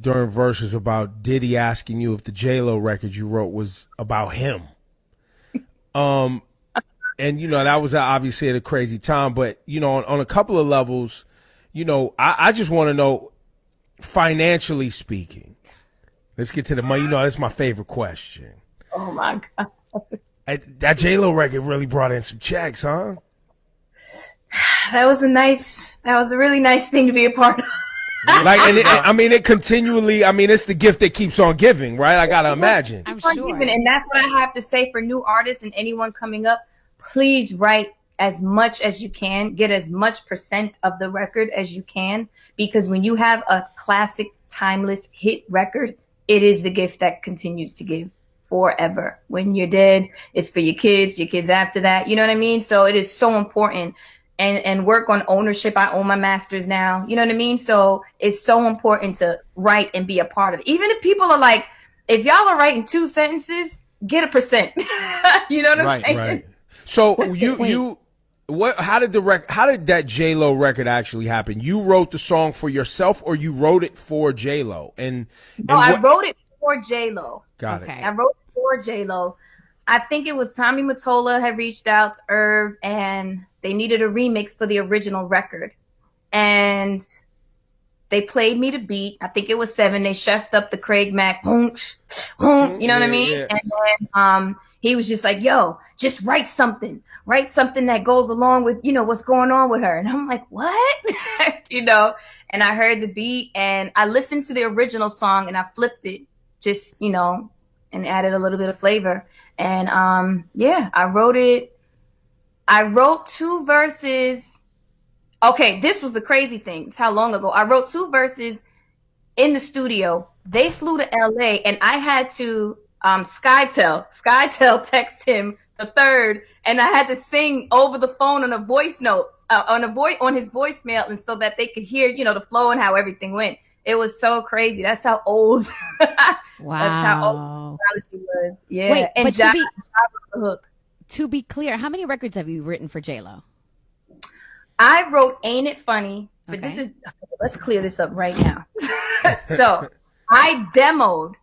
during verses about Diddy asking you if the J-Lo record you wrote was about him. Um, and, that was obviously at a crazy time. But, on a couple of levels, I just want to know, financially speaking, let's get to the money. That's my favorite question. Oh, my God. That J-Lo record really brought in some checks, huh? That was a really nice thing to be a part of. It continually, it's the gift that keeps on giving, right? I gotta imagine. I'm sure. And that's what I have to say for new artists and anyone coming up. Please write as much as you can, get as much percent of the record as you can, because when you have a classic, timeless hit record, it is the gift that continues to give forever. When you're dead, it's for your kids after that. You know what I mean? So it is so important. And work on ownership. I own my masters now. You know what I mean? So it's so important to write and be a part of it. Even if people are like, if y'all are writing 2 sentences, get a percent. You know what I'm saying? Right. So how did that J-Lo record actually happen? You wrote the song for yourself, or you wrote it for J-Lo? I wrote it for J-Lo. Got it. I wrote it for J-Lo. I think it was Tommy Mottola had reached out to Irv, and they needed a remix for the original record. And they played me the beat. I think it was 7. They chefed up the Craig Mack, you know what I mean? Yeah. And then he was just like, yo, just write something that goes along with, what's going on with her. And I'm like, what? And I heard the beat, and I listened to the original song, and I flipped it just, and added a little bit of flavor. And I wrote it. I wrote 2 verses. Okay, this was the crazy thing. It's how long ago. I wrote 2 verses in the studio. They flew to LA, and I had to Skytel text him the 3rd, and I had to sing over the phone on a voice note, on his voicemail, and so that they could hear, the flow and how everything went. It was so crazy. That's how old. Wow. That's how old technology was. Yeah. Wait, and but Job was the hook. To be clear, how many records have you written for J-Lo? I wrote Ain't It Funny, but let's clear this up right now. So I demoed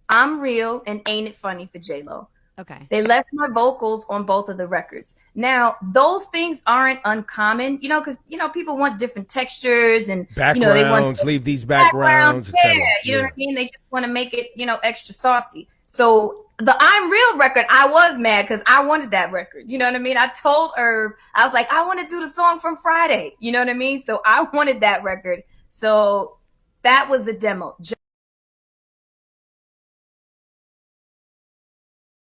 I'm Real and Ain't It Funny for J-Lo. Okay. They left my vocals on both of the records. Now, those things aren't uncommon, because, people want different textures and, backgrounds, they want leave these backgrounds. Yeah, you know what I mean? They just want to make it, extra saucy. So the I'm Real record, I was mad because I wanted that record. You know what I mean? I told Herb, I was like, I want to do the song from Friday. You know what I mean? So I wanted that record. So that was the demo.